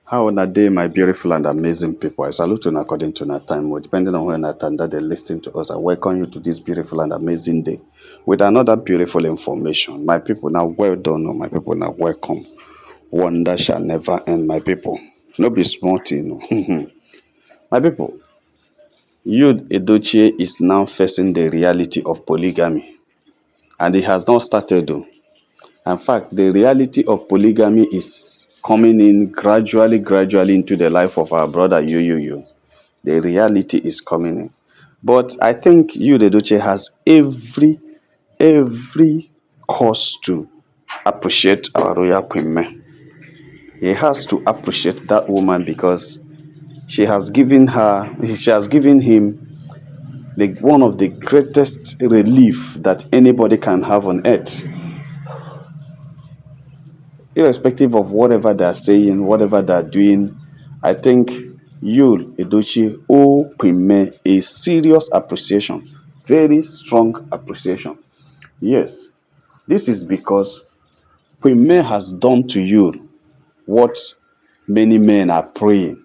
How na day, my beautiful and amazing people. I salute you according to our time, or depending on when at time that they listen to us. I welcome you to this beautiful and amazing day with another beautiful information. My people, now well done. My people, now welcome. Wonder shall never end, my people. No be small thing. My people, you Edochie is now facing the reality of polygamy, and it has not started though. In fact, the reality of polygamy is coming in gradually into the life of our brother you. The reality is coming in. But I think you, the Duce, has every cause to appreciate our royal queen. He has to appreciate that woman because she has given him one of the greatest relief that anybody can have on earth. Irrespective of whatever they're saying, whatever they're doing, I think you, Edochie, owe Queen a serious appreciation, very strong appreciation. Yes, this is because Queen has done to you what many men are praying.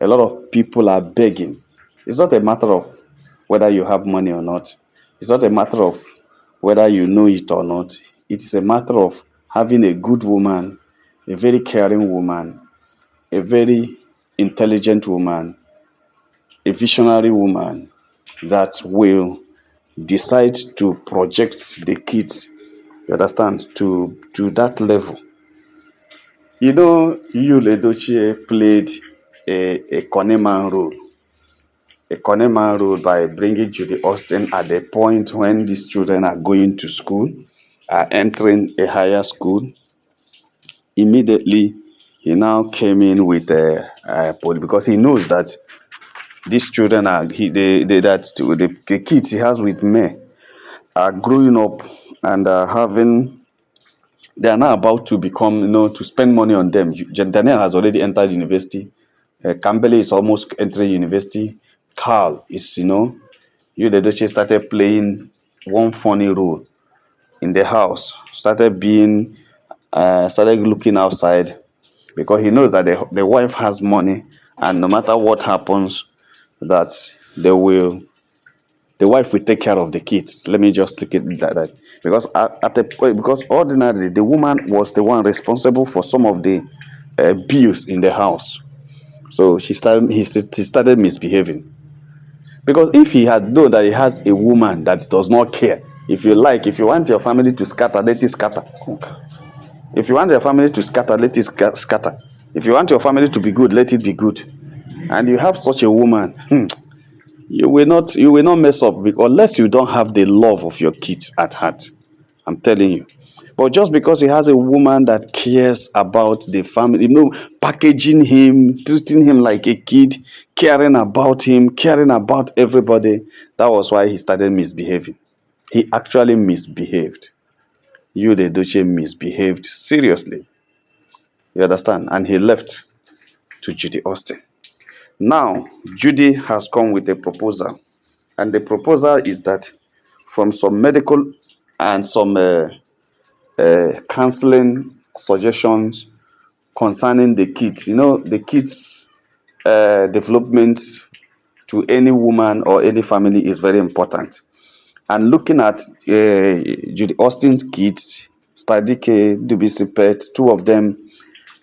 A lot of people are begging. It's not a matter of whether you have money or not. It's not a matter of whether you know it or not. It is a matter of having a good woman, a very caring woman, a very intelligent woman, a visionary woman that will decide to project the kids, you understand, to that level. You know, you Edochie played a Coneman role. A Coneman role by bringing Judy Austin at the point when these children are going to school, are entering a higher school. Immediately, he now came in with because he knows that these children are the kids he has with me are growing up and are having they are now about to become, to spend money on them. Daniel has already entered university. Campbell is almost entering university. Carl is, you the Duchess started playing one funny role in the house. Started looking outside because he knows that the wife has money, and no matter what happens, that they will the wife will take care of the kids. Let me just take it like that. Because because ordinarily the woman was the one responsible for some of the bills in the house. So he started misbehaving. Because if he had known that he has a woman that does not care, if you want your family to scatter, let it scatter. If you want your family to scatter, let it scatter. If you want your family to be good, let it be good. And you have such a woman, you will not mess up because unless you don't have the love of your kids at heart. I'm telling you. But just because he has a woman that cares about the family, packaging him, treating him like a kid, caring about him, caring about everybody, that was why he started misbehaving. He actually misbehaved. You, the Duce, misbehaved seriously. You understand? And he left to Judy Austin. Now, Judy has come with a proposal. And the proposal is that from some medical and some counseling suggestions concerning the kids, the kids' development to any woman or any family is very important. And looking at Judy Austin's kids, Stadike, Dubisipet, two of them,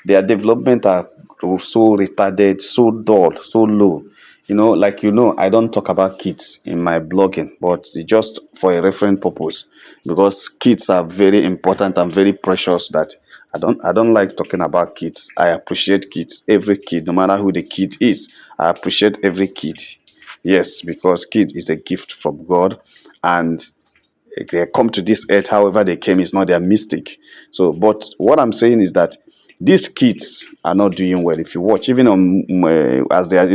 their development are so retarded, so dull, so low. I don't talk about kids in my blogging, but just for a reference purpose, because kids are very important and very precious. That I don't like talking about kids. I appreciate kids, every kid, no matter who the kid is. I appreciate every kid. Yes, because kid is a gift from God, and they come to this earth however they came is not their mistake. So, but what I'm saying is that these kids are not doing well. If you watch, even on as they are,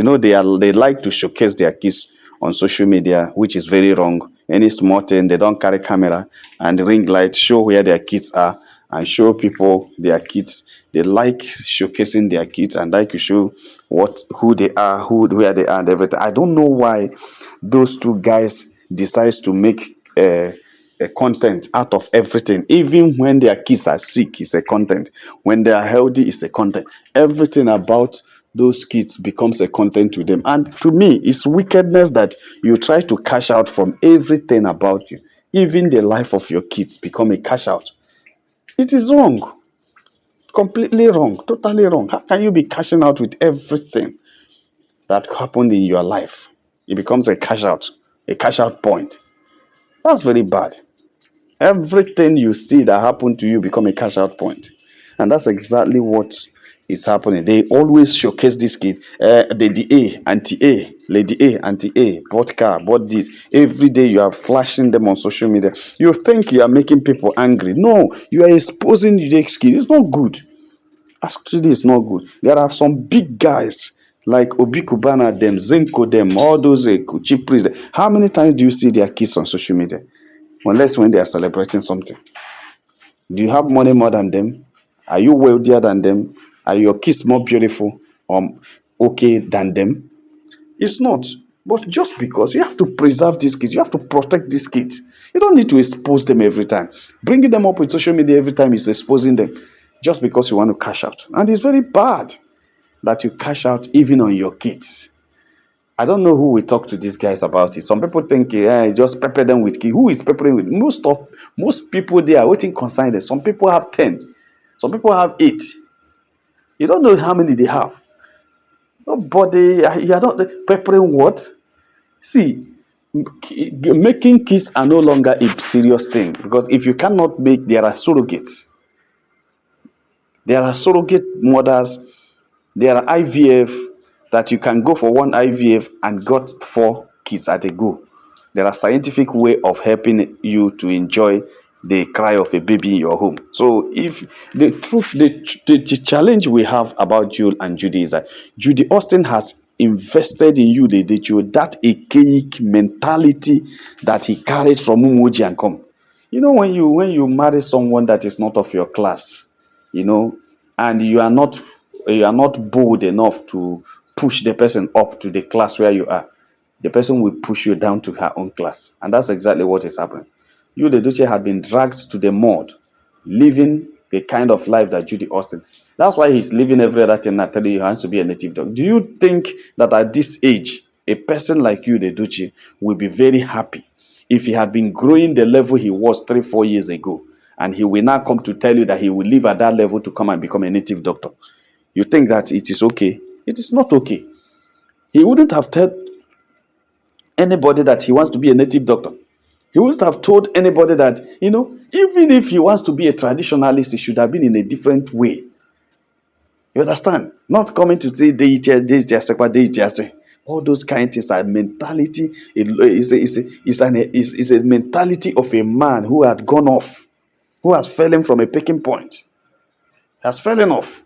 they like to showcase their kids on social media, which is very wrong. Any small thing, they don't carry camera and ring light, show where their kids are and show people their kids. They like showcasing their kids and like to show who they are, where they are, and everything. I don't know why those two guys decides to make a content out of everything. Even when their kids are sick, it's a content. When they are healthy, it's a content. Everything about those kids becomes a content to them. And to me, it's wickedness that you try to cash out from everything about you. Even the life of your kids become a cash out. It is wrong. Completely wrong. Totally wrong. How can you be cashing out with everything that happened in your life? It becomes a cash out point. That's very bad. Everything you see that happened to you become a cash out point. And that's exactly what is happening. They always showcase this kid, the A, anti-A, lady A, anti-A, bought car, bought this. Every day you are flashing them on social media. You think you are making people angry. No, you are exposing the kid. It's not good. Actually, it's not good. There are some big guys like Obi Kubana, them, Zenko, them, all those cheap priests. How many times do you see their kids on social media? Unless when they are celebrating something. Do you have money more than them? Are you wealthier than them? Are your kids more beautiful or okay than them? It's not. But just because you have to preserve these kids, you have to protect these kids. You don't need to expose them every time. Bringing them up with social media every time is exposing them just because you want to cash out. And it's very bad that you cash out even on your kids. I don't know who will talk to these guys about it. Some people think, just pepper them with key. Who is peppering with? Most people they are waiting consigned. Some people have 10. Some people have 8. You don't know how many they have. Nobody, you are not peppering what? See, making kids are no longer a serious thing because if you cannot make, there are surrogates. There are surrogate mothers. There are IVF that you can go for one IVF and got 4 kids at a go. There are scientific way of helping you to enjoy the cry of a baby in your home. So if the truth, the challenge we have about Jude and Judy is that Judy Austin has invested in you, that archaic mentality that he carried from Umuji and come. You know, when you marry someone that is not of your class, you know, and you are not bold enough to push the person up to the class where you are, the person will push you down to her own class. And that's exactly what is happening. You, the Edochie, had been dragged to the mud, living the kind of life that Judy Austin. That's why he's living every other thing and telling you he wants to be a native dog. Do you think that at this age, a person like you, the Edochie, will be very happy if he had been growing the level he was 3-4 years ago, and he will now come to tell you that he will live at that level to come and become a native doctor? You think that it is okay? It is not okay. He wouldn't have told anybody that he wants to be a native doctor. He wouldn't have told anybody that, even if he wants to be a traditionalist, it should have been in a different way. You understand? Not coming to say deity, all those kind of things are mentality. It's a mentality of a man who had gone off, who has fallen from a picking point, has fallen off.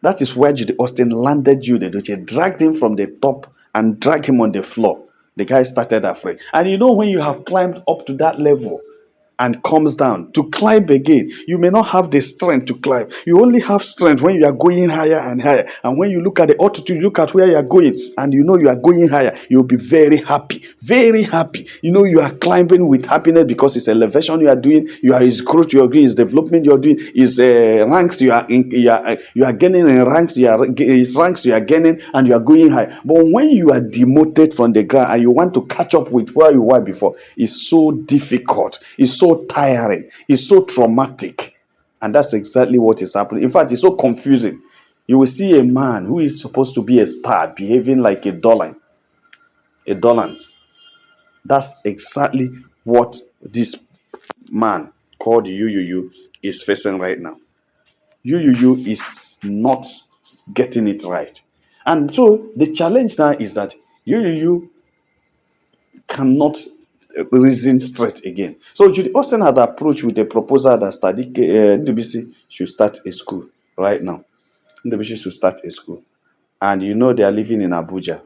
That is where Judy Austin landed Judy. They dragged him from the top and dragged him on the floor. The guy started afraid. And when you have climbed up to that level and comes down, to climb again, you may not have the strength to climb. You only have strength when you are going higher and higher. And when you look at the altitude, look at where you are going, and you are going higher, you'll be very happy. Very happy. You are climbing with happiness because it's elevation you are doing, is growth you are doing, is development you are doing, is ranks you are gaining in ranks, ranks you are gaining, and you are going high. But when you are demoted from the ground and you want to catch up with where you were before, it's so difficult. It's so tiring. It's so traumatic. And that's exactly what is happening. In fact, it's so confusing. You will see a man who is supposed to be a star behaving like a dollar. A dollar. That's exactly what this man called UUU is facing right now. UUU is not getting it right. And so the challenge now is that UUU cannot reason straight again. So Judy Austin had approached with a proposal that NDBC should start a school right now. NDBC should start a school. And they are living in Abuja.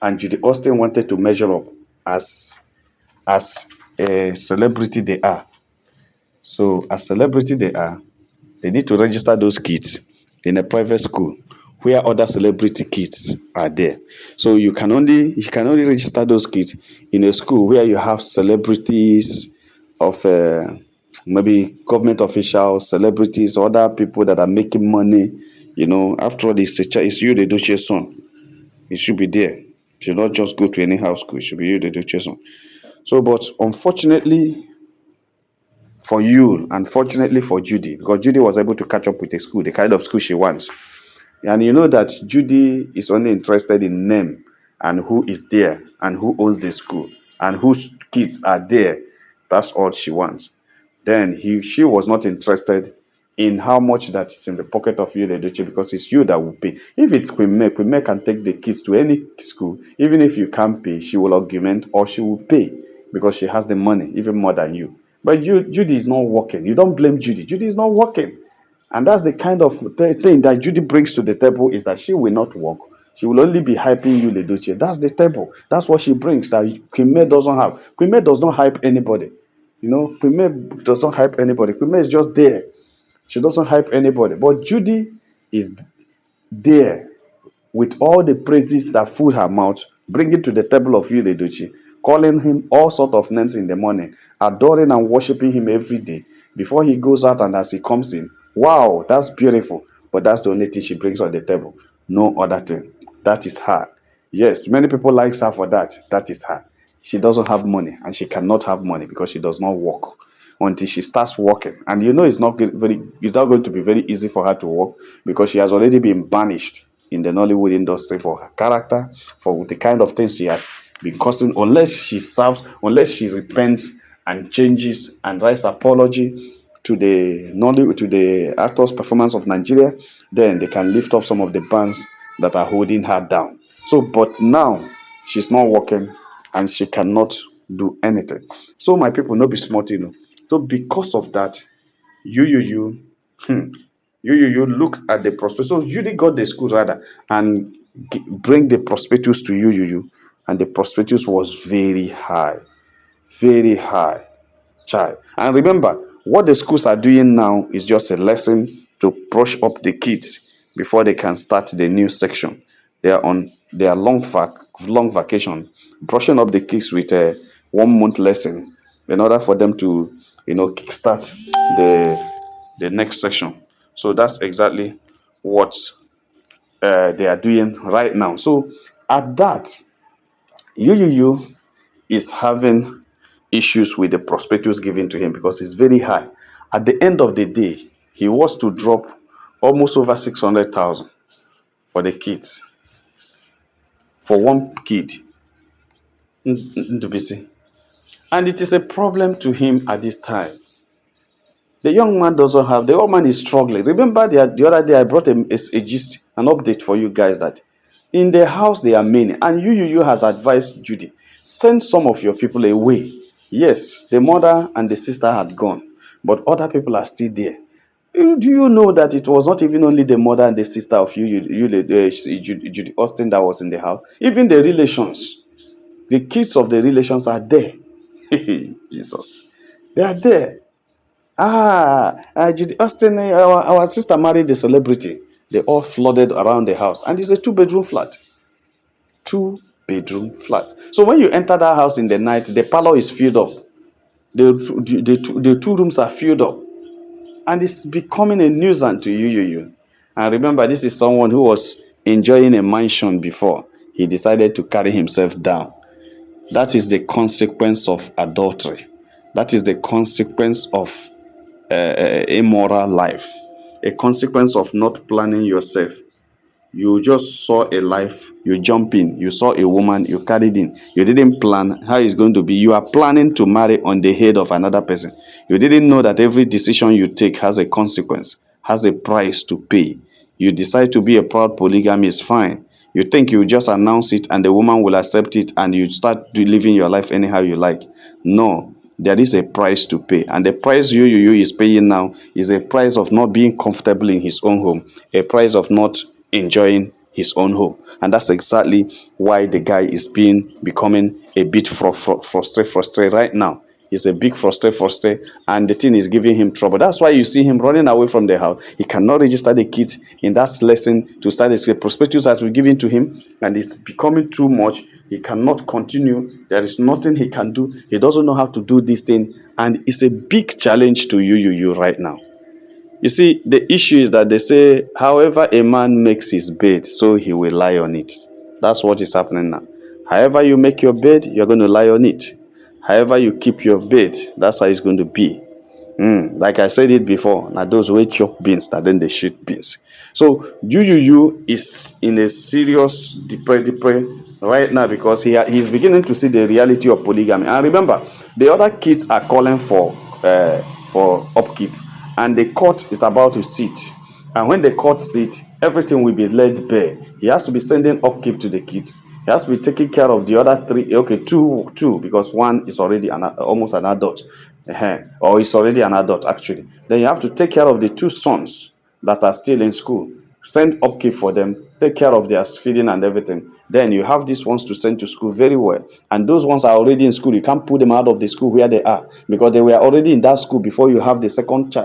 And Judy Austin wanted to measure up as a celebrity they are. So as celebrity they are, they need to register those kids in a private school where other celebrity kids are there. So you can only register those kids in a school where you have celebrities of maybe government officials, celebrities, other people that are making money. After all, it's you, the Edochie son. It should be there. It should not just go to any house school. It should be you, the Edochie son. So, but unfortunately for you, unfortunately for Judy, because Judy was able to catch up with a school, the kind of school she wants. And you know that Judy is only interested in name and who is there and who owns the school and whose kids are there. That's all she wants. Then she was not interested in how much that is in the pocket of you, the Edochie, because it's you that will pay. If it's Queen May can take the kids to any school. Even if you can't pay, she will augment or she will pay because she has the money, even more than you. But Judy is not working. You don't blame Judy. Judy is not working. And that's the kind of thing that Judy brings to the table, is that she will not work. She will only be hyping you, Edochie. That's the table. That's what she brings that Queen May doesn't have. Queen May does not hype anybody. Queen May does not hype anybody. Queen May is just there. She doesn't hype anybody. But Judy is there with all the praises that fill her mouth, bring it to the table of you, Edochie, calling him all sort of names in the morning, adoring and worshiping him every day before he goes out and as he comes in. Wow, that's beautiful. But that's the only thing she brings on the table. No other thing. That is her. Yes, many people like her for that. That is her. She doesn't have money, and she cannot have money because she does not work until she starts working. And it's not going to be very easy for her to work because she has already been banished in the Nollywood industry for her character, for the kind of things she has been causing. Unless she repents and changes and writes apology to the actors' performance of Nigeria, then they can lift up some of the bands that are holding her down. So, but now she's not working and she cannot do anything. So, my people, no be smart, So, because of that, you, you look at the prospect. So, Judy got the school rather and bring the prospectus to you, and the prospectus was very high, very high. Child. And remember, what the schools are doing now is just a lesson to brush up the kids before they can start the new section. They are on their long vacation, brushing up the kids with a 1 month lesson in order for them to, kickstart the next section. So that's exactly what they are doing right now. So at that, you is having issues with the prospectus given to him because it's very high. At the end of the day, he was to drop almost over 600,000 for the kids, for one kid. Ndubisi. And it is a problem to him at this time. The young man doesn't have, the old man is struggling. Remember the other day I brought a gist, an update for you guys that in the house there are many. And you has advised Judy, send some of your people away. Yes, the mother and the sister had gone, but other people are still there. Do you know that it was not even only the mother and the sister of Judy Austin that was in the house? Even the relations, the kids of the relations are there. Jesus, they are there. Judy Austin, our sister married a celebrity. They all flooded around the house, and it's a 2 bedroom flat. 2 bedroom flat. So when you enter that house in the night, the parlor is filled up. The 2 rooms are filled up, and it's becoming a nuisance to you. And remember, this is someone who was enjoying a mansion before. He decided to carry himself down. That is the consequence of adultery. That is the consequence of immoral life, a consequence of not planning yourself. You just saw a life, you jump in, you saw a woman, you carried in. You didn't plan how it's going to be. You are planning to marry on the head of another person. You didn't know that every decision you take has a consequence, has a price to pay. You decide to be a proud polygamist, fine. You think you just announce it and the woman will accept it and you start living your life anyhow you like. No, there is a price to pay. And the price you is paying now is a price of not being comfortable in his own home, a price of not enjoying his own home. And that's exactly why the guy is becoming a bit frustrated right now. He's a big frustrated, and the thing is giving him trouble. That's why you see him running away from the house. He cannot register the kids in that lesson to start the prospectus has been given to him, and it's becoming too much He cannot continue. There is nothing he can do. He doesn't know how to do this thing. And it's a big challenge to you right now. You see, the issue is that they say, however a man makes his bed, so he will lie on it. That's what is happening now. However you make your bed, you're going to lie on it. However you keep your bed, that's how it's going to be. Like I said it before, now those who chop beans, that then they shoot beans. So you is in a serious depression right now because he's beginning to see the reality of polygamy. And remember, the other kids are calling for upkeep, and the court is about to sit. And when the court sit, everything will be laid bare. He has to be sending upkeep to the kids. He has to be taking care of the other three. Okay, two, because one is already almost an adult, or is already an adult actually. Then you have to take care of the two sons that are still in school. Send upkeep for them, take care of their feeding and everything. Then you have these ones to send to school very well. And those ones are already in school. You can't pull them out of the school where they are because they were already in that school before you have the second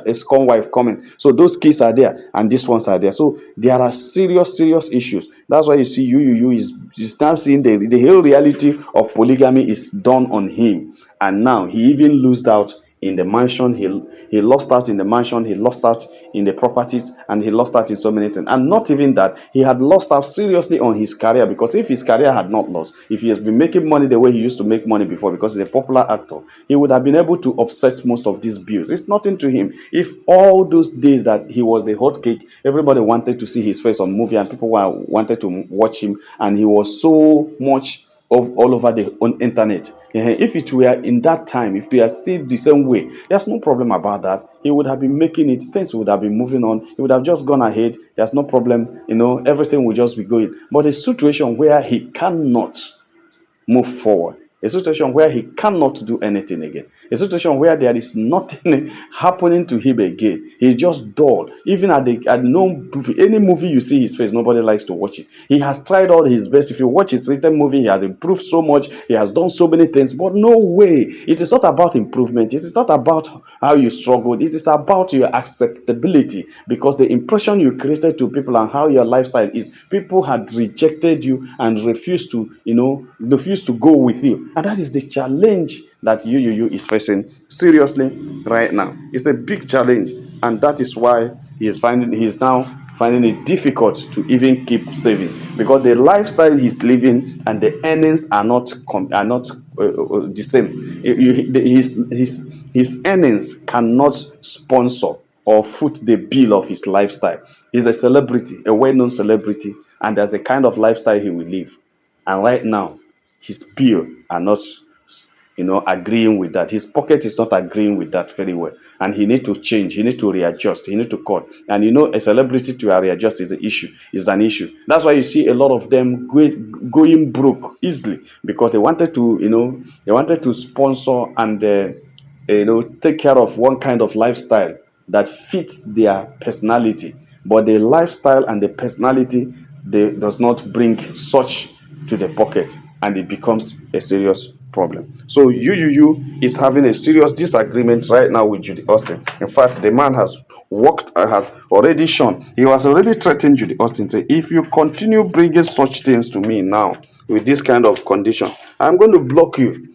wife coming. So those kids are there and these ones are there. So there are serious issues. That's why you see you is now seeing the whole reality of polygamy is done on him. And now he even lost out in the mansion. He lost out in the mansion, he lost out in the properties, and he lost out in so many things. And not even that, he had lost out seriously on his career, because if his career had not lost, if he has been making money the way he used to make money before, because he's a popular actor, he would have been able to offset most of these bills. It's nothing to him. If all those days that he was the hot cake, everybody wanted to see his face on movie and people wanted to watch him, and he was so much of all over the internet. If it were in that time, if they are still the same way, there's no problem about that. He would have been making it, things would have been moving on. He would have just gone ahead. There's no problem, everything will just be going. But a situation where he cannot move forward, a situation where he cannot do anything again, a situation where there is nothing happening to him again. He's just dull. Even at no movie, any movie you see his face, nobody likes to watch it. He has tried all his best. If you watch his written movie, he has improved so much. He has done so many things, but no way. It is not about improvement. It is not about how you struggled. It is about your acceptability, because the impression you created to people and how your lifestyle is, people had rejected you and refused to go with you. And that is the challenge that you is facing seriously right now. It's a big challenge, and that is why he's now finding it difficult to even keep savings, because the lifestyle he's living and the earnings are not the same. His earnings cannot sponsor or foot the bill of his lifestyle. He's a celebrity, a well-known celebrity, and there's a kind of lifestyle he will live. And right now, his bill are not, agreeing with that. His pocket is not agreeing with that very well. And he need to change. He need to readjust. He need to cut. And a celebrity to readjust is an issue. That's why you see a lot of them going broke easily, because they wanted to sponsor and take care of one kind of lifestyle that fits their personality. But the lifestyle and the personality, does not bring such to the pocket, and it becomes a serious problem. So you is having a serious disagreement right now with Judy Austin. In fact, the man has already shown. He was already threatened Judy Austin, say, if you continue bringing such things to me now with this kind of condition, I'm going to block you.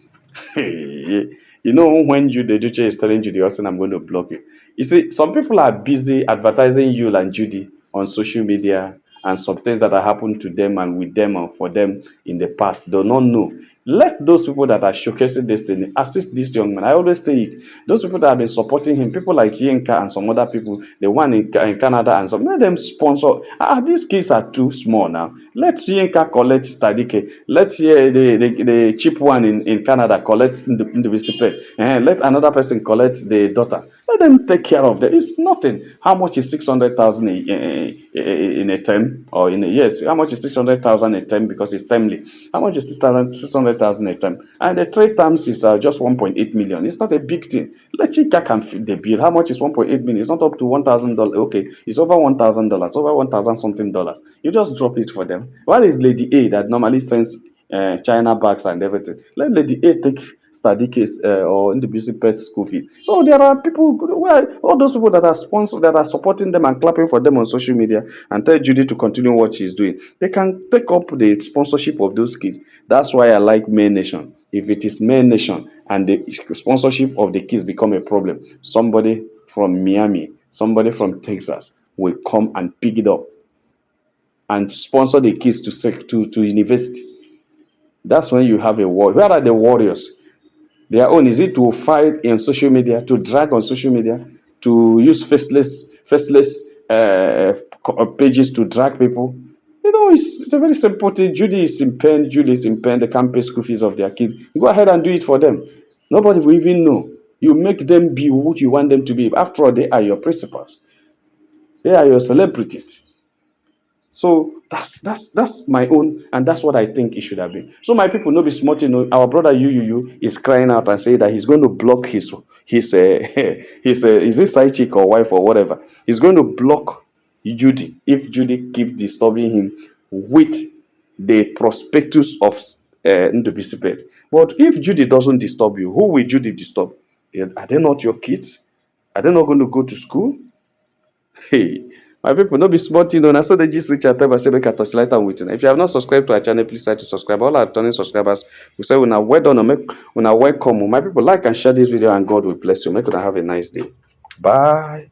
When Edochie is telling Judy Austin, I'm going to block you. You see, some people are busy advertising you and Judy on social media, and some things that have happened to them and with them and for them in the past do not know. Let those people that are showcasing this thing assist this young man. I always say it. Those people that have been supporting him, people like Yinka and some other people, the one in Canada and some, let them sponsor. These kids are too small now. Let Yinka collect Stadike. Let the cheap one in Canada collect the let another person collect the daughter. Let them take care of them. It's nothing. How much is 600,000 in a term, or in a yes? How much is 600,000 a term, because it's timely? How much is 600,000 a term? And the 3 terms is just 1.8 million. It's not a big thing. Let Chika can fit the bill. How much is 1.8 million? It's not up to $1,000. Okay, it's over $1,000, over 1,000 something dollars. You just drop it for them. What is Lady A that normally sends China bags and everything? Let Lady A take study case or NWC school fee. So there are people, all those people that are sponsor, that are supporting them and clapping for them on social media and tell Judy to continue what she's doing. They can take up the sponsorship of those kids. That's why I like May Nation. If it is May Nation and the sponsorship of the kids become a problem, somebody from Miami, somebody from Texas will come and pick it up and sponsor the kids to university. That's when you have a war. Where are the warriors? Their own, is it to fight in social media, to drag on social media, to use faceless pages to drag people? It's a very simple thing. Judy is in pain. Judy is in pain. They can't pay school fees of their kid. You go ahead and do it for them. Nobody will even know. You make them be what you want them to be. After all, they are your principals. They are your celebrities. So that's my own, and that's what I think it should have been. So my people, no be smart, our brother you is crying out and say that he's going to block his his is it side chick or wife or whatever. He's going to block Judy if Judy keep disturbing him with the prospectus of Ndubisipet. But if Judy doesn't disturb you, who will Judy disturb? Are they not your kids? Are they not going to go to school? Hey, my people, no be smart, na so they just reach out and say make I touch light and with you. If you have not subscribed to our channel, please try to subscribe. All our returning subscribers, we say una well done, make una welcome. My people, like and share this video, and God will bless you. Make una have a nice day. Bye.